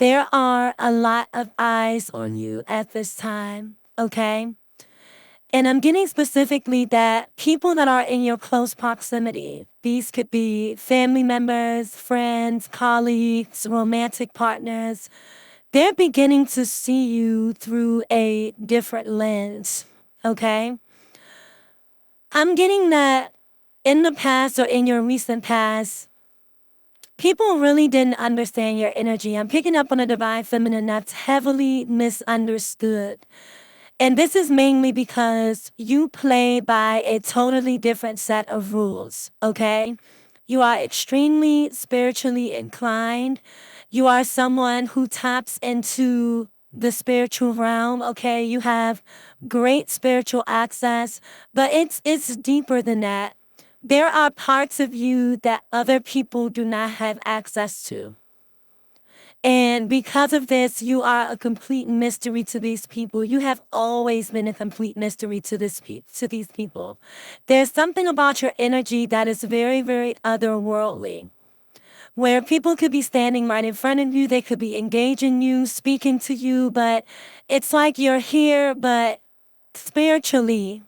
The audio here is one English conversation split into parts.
there are a lot of eyes on you at this time, okay? And I'm getting specifically that people that are in your close proximity, these could be family members, friends, colleagues, romantic partners, they're beginning to see you through a different lens, okay? I'm getting that in the past or in your recent past, people really didn't understand your energy. I'm picking up on a divine feminine that's heavily misunderstood. And this is mainly because you play by a totally different set of rules, okay? You are extremely spiritually inclined. You are someone who taps into the spiritual realm, okay? You have great spiritual access, but it's deeper than that. There are parts of you that other people do not have access to. And because of this, you are a complete mystery to these people. You have always been a complete mystery to to these people. There's something about your energy that is very, very otherworldly, where people could be standing right in front of you, they could be engaging you, speaking to you, but it's like you're here, but spiritually,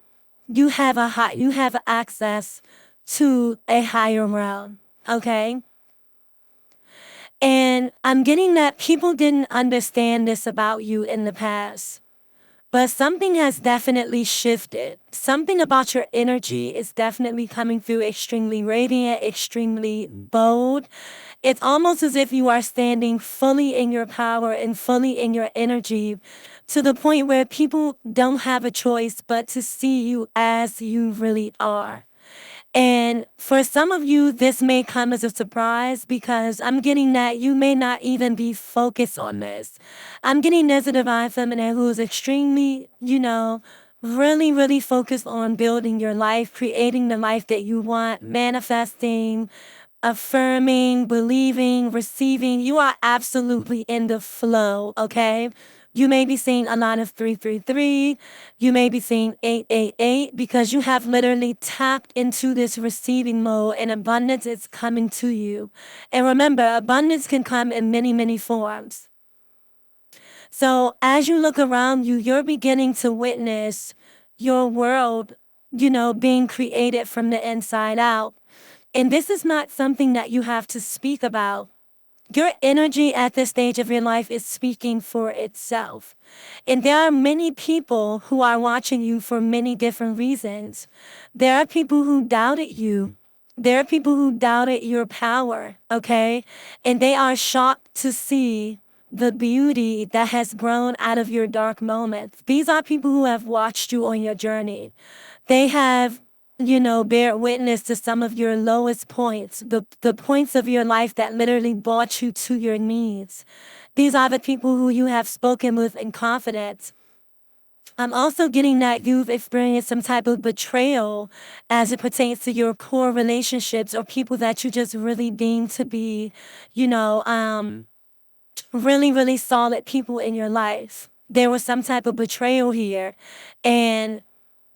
you have access to a higher realm, okay? And I'm getting that people didn't understand this about you in the past. But something has definitely shifted. Something about your energy is definitely coming through extremely radiant, extremely bold. It's almost as if you are standing fully in your power and fully in your energy to the point where people don't have a choice but to see you as you really are. And for some of you, this may come as a surprise because I'm getting that you may not even be focused on this. I'm getting there's a divine feminine who is extremely, really, really focused on building your life, creating the life that you want, manifesting, affirming, believing, receiving. You are absolutely in the flow, okay? You may be seeing a lot of 333. You may be seeing 888 because you have literally tapped into this receiving mode and abundance is coming to you. And remember, abundance can come in many, many forms. So as you look around you, you're beginning to witness your world, being created from the inside out. And this is not something that you have to speak about. Your energy at this stage of your life is speaking for itself. And there are many people who are watching you for many different reasons. There are people who doubted you. There are people who doubted your power, okay? And they are shocked to see the beauty that has grown out of your dark moments. These are people who have watched you on your journey. They have bear witness to some of your lowest points, the points of your life that literally brought you to your knees. These are the people who you have spoken with in confidence. I'm also getting that you've experienced some type of betrayal as it pertains to your core relationships or people that you just really deem to be, really, really solid people in your life. There was some type of betrayal here. And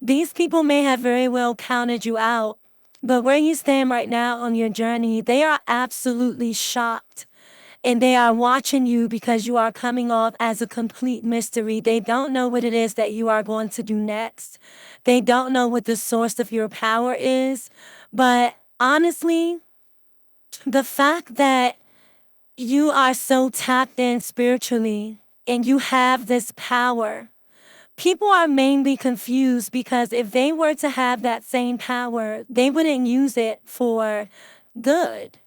these people may have very well counted you out, but where you stand right now on your journey, they are absolutely shocked. And they are watching you because you are coming off as a complete mystery. They don't know what it is that you are going to do next. They don't know what the source of your power is. But honestly, the fact that you are so tapped in spiritually and you have this power, people are mainly confused because if they were to have that same power, they wouldn't use it for good.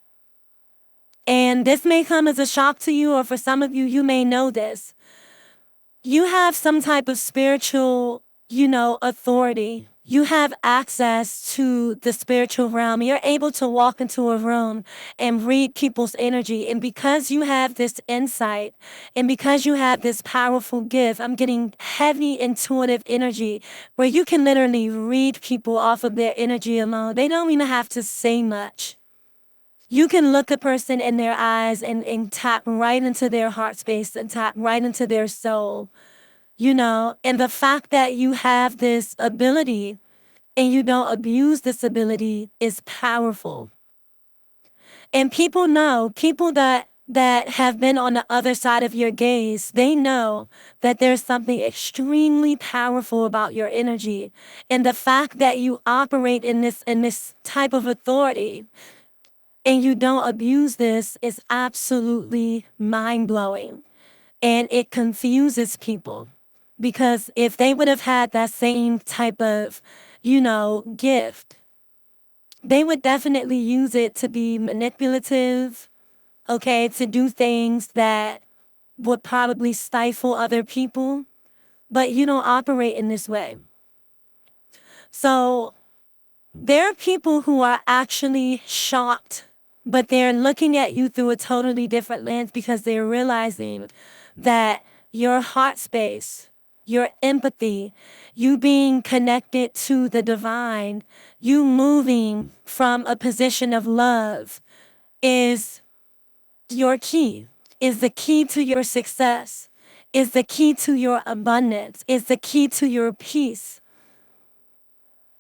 And this may come as a shock to you, or for some of you, you may know this. You have some type of spiritual, authority. You have access to the spiritual realm. You're able to walk into a room and read people's energy. And because you have this insight and because you have this powerful gift, I'm getting heavy intuitive energy where you can literally read people off of their energy alone. They don't even have to say much. You can look a person in their eyes and tap right into their heart space and tap right into their soul. And the fact that you have this ability and you don't abuse this ability is powerful. And people know, people that that have been on the other side of your gaze, they know that there's something extremely powerful about your energy. And the fact that you operate in this type of authority and you don't abuse this is absolutely mind-blowing. And it confuses people. Because if they would have had that same type of, gift, they would definitely use it to be manipulative, okay, to do things that would probably stifle other people. But you don't operate in this way. So there are people who are actually shocked, but they're looking at you through a totally different lens because they're realizing that your heart space, your empathy, you being connected to the divine, you moving from a position of love is your key, is the key to your success, is the key to your abundance, is the key to your peace.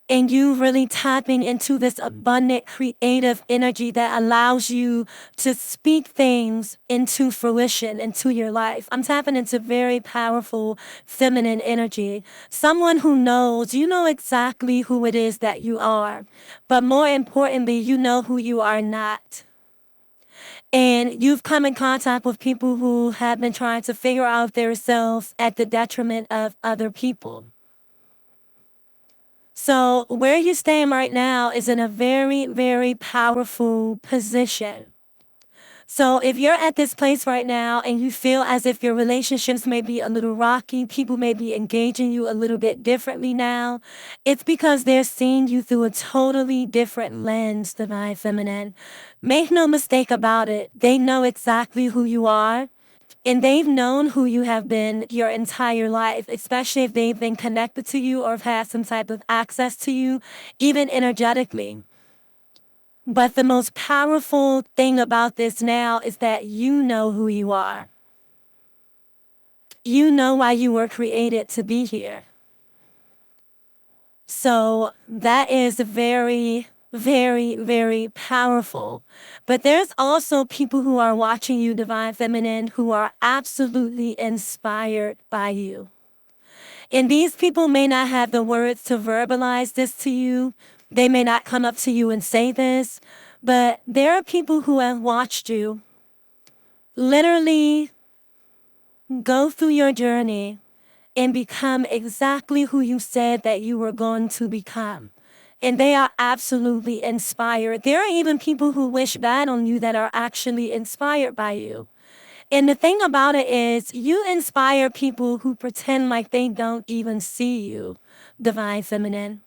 And you really tapping into this abundant creative energy that allows you to speak things into fruition, into your life. I'm tapping into very powerful feminine energy. Someone who knows, you know exactly who it is that you are. But more importantly, you know who you are not. And you've come in contact with people who have been trying to figure out themselves at the detriment of other people. So where you stand right now is in a very, very powerful position. So if you're at this place right now and you feel as if your relationships may be a little rocky, people may be engaging you a little bit differently now, it's because they're seeing you through a totally different lens, Divine Feminine. Make no mistake about it. They know exactly who you are. And they've known who you have been your entire life, especially if they've been connected to you or have had some type of access to you, even energetically. But the most powerful thing about this now is that you know who you are. You know why you were created to be here. So that is very, very, very powerful. But there's also people who are watching you, Divine Feminine, who are absolutely inspired by you. And these people may not have the words to verbalize this to you. They may not come up to you and say this, but there are people who have watched you literally go through your journey and become exactly who you said that you were going to become. And they are absolutely inspired. There are even people who wish bad on you that are actually inspired by you. And the thing about it is, you inspire people who pretend like they don't even see you, Divine Feminine.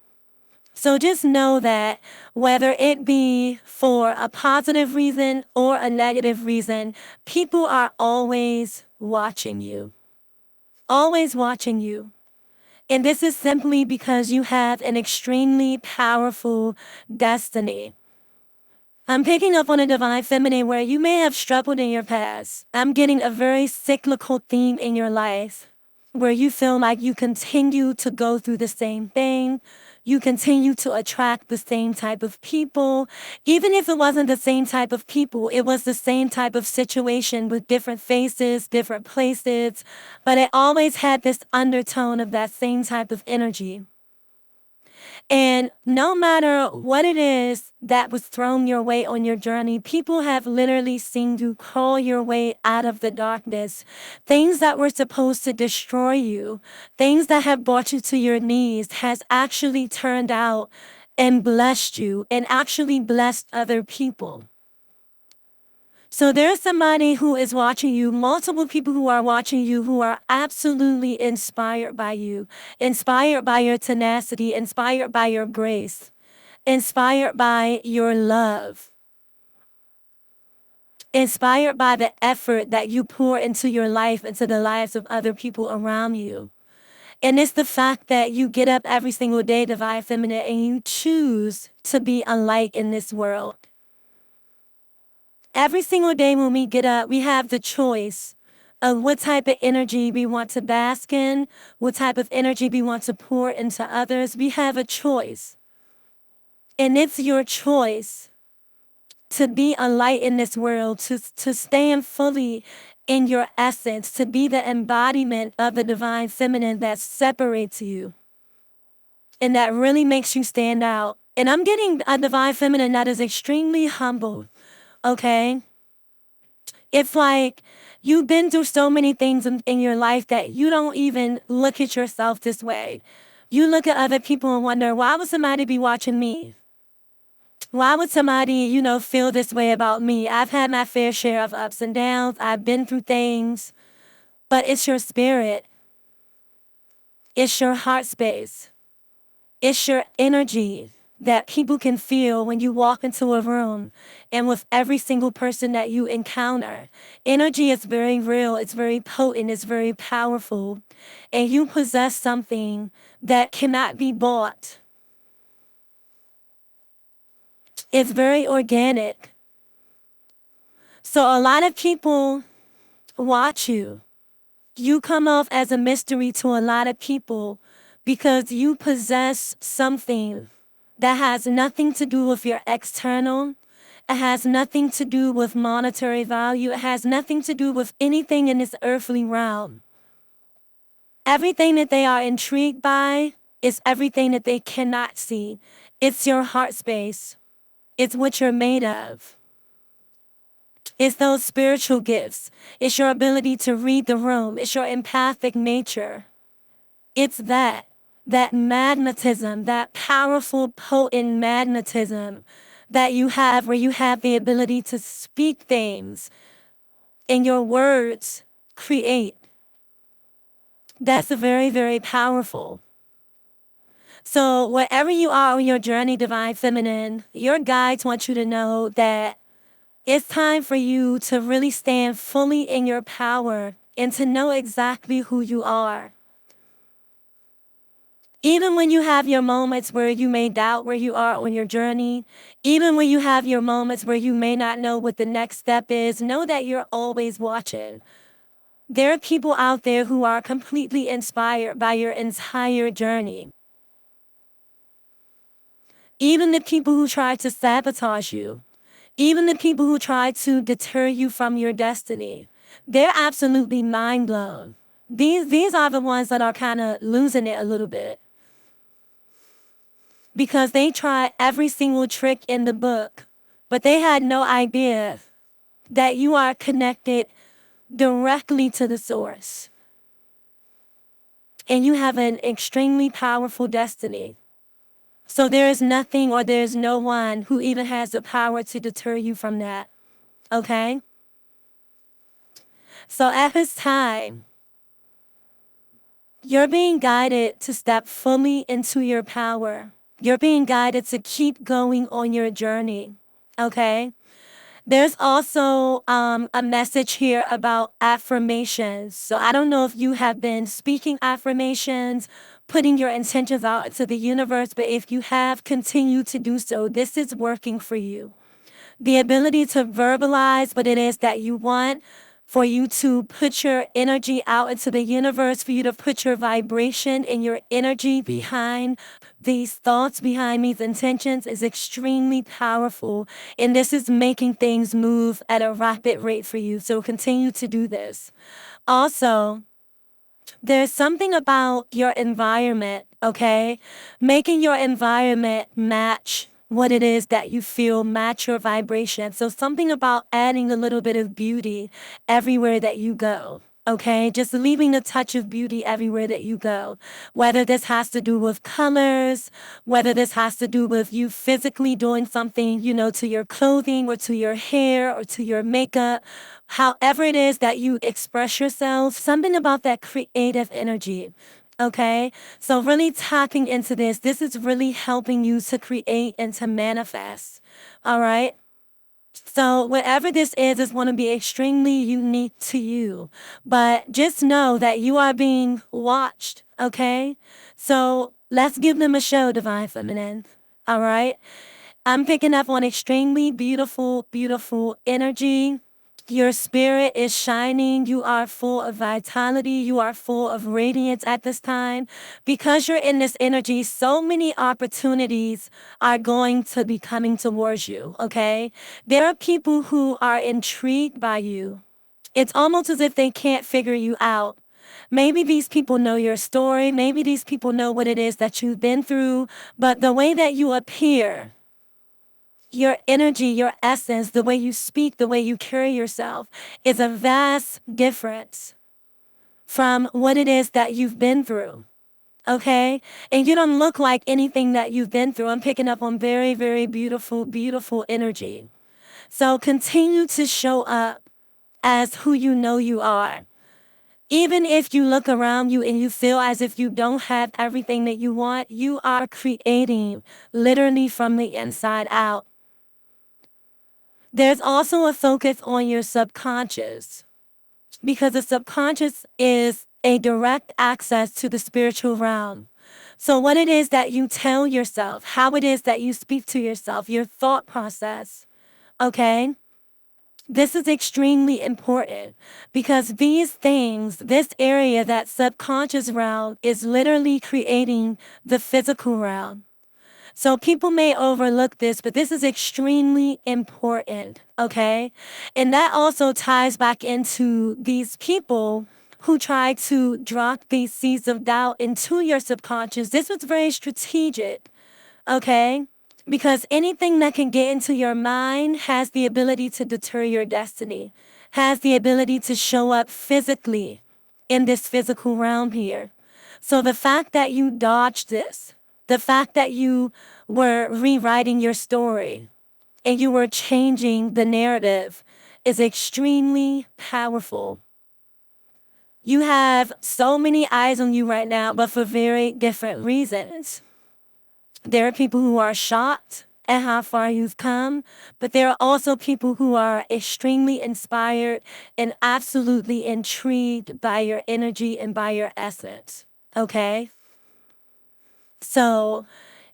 So just know that whether it be for a positive reason or a negative reason, people are always watching you. Always watching you. And this is simply because you have an extremely powerful destiny. I'm picking up on a Divine Feminine where you may have struggled in your past. I'm getting a very cyclical theme in your life where you feel like you continue to go through the same thing. You continue to attract the same type of people. Even if it wasn't the same type of people, it was the same type of situation with different faces, different places, but it always had this undertone of that same type of energy. And no matter what it is that was thrown your way on your journey, people have literally seen you crawl your way out of the darkness. Things that were supposed to destroy you, things that have brought you to your knees, has actually turned out and blessed you and actually blessed other people. So there's somebody who is watching you, multiple people who are watching you who are absolutely inspired by you, inspired by your tenacity, inspired by your grace, inspired by your love, inspired by the effort that you pour into your life, into the lives of other people around you. And it's the fact that you get up every single day, Divine Feminine, and you choose to be a light in this world. Every single day when we get up, we have the choice of what type of energy we want to bask in, what type of energy we want to pour into others. We have a choice. And it's your choice to be a light in this world, to stand fully in your essence, to be the embodiment of the divine feminine that separates you and that really makes you stand out. And I'm getting a divine feminine that is extremely humble, okay? It's like you've been through so many things in your life that you don't even look at yourself this way. You look at other people and wonder, why would somebody be watching me? Why would somebody, feel this way about me? I've had my fair share of ups and downs. I've been through things. But it's your spirit. It's your heart space. It's your energy that people can feel when you walk into a room and with every single person that you encounter. Energy is very real. It's very potent. It's very powerful. And you possess something that cannot be bought. It's very organic. So a lot of people watch you. You come off as a mystery to a lot of people because you possess something that has nothing to do with your external. It has nothing to do with monetary value. It has nothing to do with anything in this earthly realm. Everything that they are intrigued by is everything that they cannot see. It's your heart space. It's what you're made of. It's those spiritual gifts. It's your ability to read the room. It's your empathic nature. It's that magnetism, that powerful, potent magnetism that you have where you have the ability to speak things and your words create. That's very, very powerful. So wherever you are on your journey, Divine Feminine, your guides want you to know that it's time for you to really stand fully in your power and to know exactly who you are. Even when you have your moments where you may doubt where you are on your journey, even when you have your moments where you may not know what the next step is, know that you're always watching. There are people out there who are completely inspired by your entire journey. Even the people who try to sabotage you, even the people who try to deter you from your destiny, they're absolutely mind blown. These are the ones that are kind of losing it a little bit. Because they tried every single trick in the book, but they had no idea that you are connected directly to the source. And you have an extremely powerful destiny. So there is nothing or there is no one who even has the power to deter you from that. Okay? So at this time, you're being guided to step fully into your power. You're being guided to keep going on your journey. Okay? There's also a message here about affirmations. So I don't know if you have been speaking affirmations, putting your intentions out to the universe, but if you have, continue to do so. This is working for you. The ability to verbalize what it is that you want, for you to put your energy out into the universe, for you to put your vibration and your energy behind these thoughts, behind these intentions is extremely powerful. And this is making things move at a rapid rate for you. So continue to do this. Also, there's something about your environment, okay? Making your environment match what it is that you feel, match your vibration. So something about adding a little bit of beauty everywhere that you go. Okay, just leaving a touch of beauty everywhere that you go. Whether this has to do with colors, whether this has to do with you physically doing something, to your clothing or to your hair or to your makeup, however it is that you express yourself, something about that creative energy. Okay, so really tapping into this is really helping you to create and to manifest. All right. So whatever this is going to be extremely unique to you. But just know that you are being watched, okay? So let's give them a show, Divine Feminine. All right? I'm picking up on extremely beautiful, beautiful energy. Your spirit is shining. You are full of vitality. You are full of radiance at this time. Because you're in this energy, so many opportunities are going to be coming towards you, okay? There are people who are intrigued by you. It's almost as if they can't figure you out. Maybe these people know your story. Maybe these people know what it is that you've been through. But the way that you appear, your energy, your essence, the way you speak, the way you carry yourself is a vast difference from what it is that you've been through. Okay? And you don't look like anything that you've been through. I'm picking up on very, very beautiful, beautiful energy. So continue to show up as who you know you are. Even if you look around you and you feel as if you don't have everything that you want, you are creating literally from the inside out. There's also a focus on your subconscious because the subconscious is a direct access to the spiritual realm. So what it is that you tell yourself, how it is that you speak to yourself, your thought process, okay? This is extremely important because these things, this area, that subconscious realm is literally creating the physical realm. So people may overlook this, but this is extremely important, okay? And that also ties back into these people who try to drop these seeds of doubt into your subconscious. This was very strategic, okay? Because anything that can get into your mind has the ability to deter your destiny, has the ability to show up physically in this physical realm here. So the fact that you dodged this, the fact that you were rewriting your story and you were changing the narrative is extremely powerful. You have so many eyes on you right now, but for very different reasons. There are people who are shocked at how far you've come, but there are also people who are extremely inspired and absolutely intrigued by your energy and by your essence, okay? So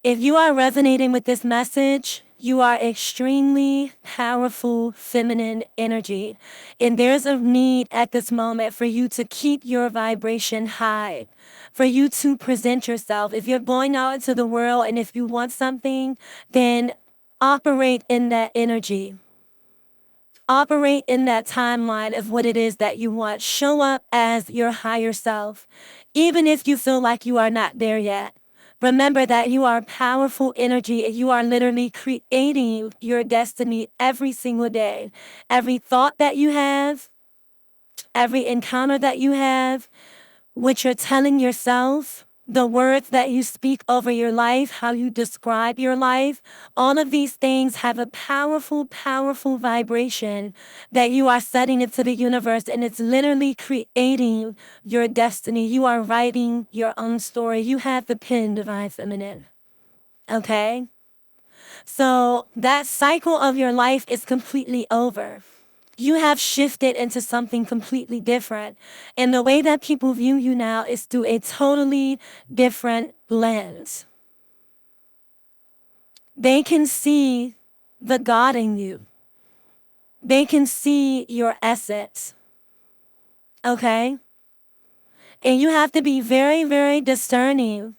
if you are resonating with this message, you are extremely powerful feminine energy. And there's a need at this moment for you to keep your vibration high, for you to present yourself. If you're going out into the world and if you want something, then operate in that energy. Operate in that timeline of what it is that you want. Show up as your higher self, even if you feel like you are not there yet. Remember that you are powerful energy and you are literally creating your destiny every single day. Every thought that you have, every encounter that you have, what you're telling yourself, the words that you speak over your life, how you describe your life, all of these things have a powerful, powerful vibration that you are setting into the universe, and it's literally creating your destiny. You are writing your own story. You have the pen, Divine Feminine. Okay? So that cycle of your life is completely over. You have shifted into something completely different. And the way that people view you now is through a totally different lens. They can see the God in you. They can see your essence. Okay? And you have to be very, very discerning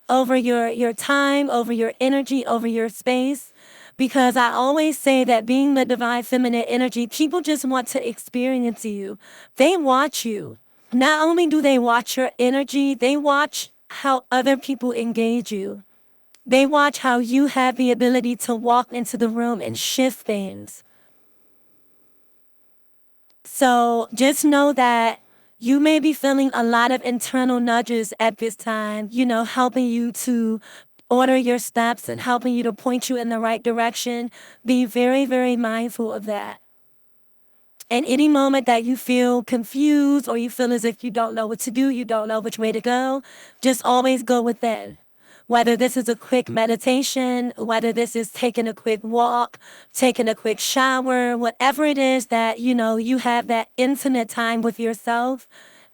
over your time, over your energy, over your space. Because I always say that being the divine feminine energy, people just want to experience you. They watch you. Not only do they watch your energy, they watch how other people engage you. They watch how you have the ability to walk into the room and shift things. So just know that you may be feeling a lot of internal nudges at this time, helping you to order your steps and helping you to point you in the right direction. Be very, very mindful of that. And any moment that you feel confused or you feel as if you don't know what to do, you don't know which way to go, just always go within. Whether this is a quick meditation, whether this is taking a quick walk, taking a quick shower, whatever it is that, you have that intimate time with yourself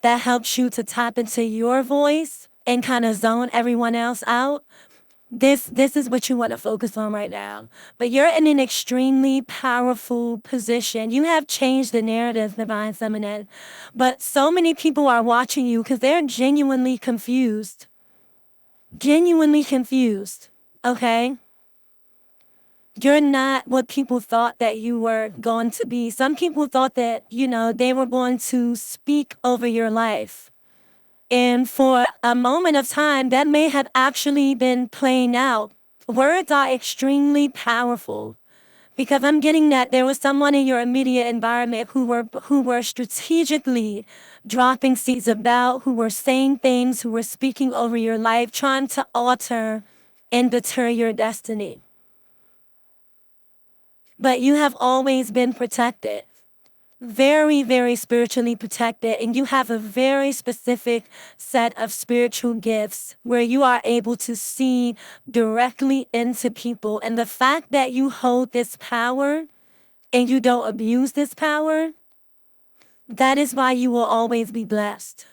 that helps you to tap into your voice and kind of zone everyone else out. This is what you want to focus on right now. But you're in an extremely powerful position. You have changed the narrative, Divine Feminine. But so many people are watching you because they're genuinely confused. Genuinely confused. Okay? You're not what people thought that you were going to be. Some people thought that, they were going to speak over your life. And for a moment of time, that may have actually been playing out. Words are extremely powerful because I'm getting that there was someone in your immediate environment who were strategically dropping seeds of doubt, who were saying things, who were speaking over your life, trying to alter and deter your destiny. But you have always been protected. Very, very spiritually protected, and you have a very specific set of spiritual gifts where you are able to see directly into people. And the fact that you hold this power and you don't abuse this power, that is why you will always be blessed.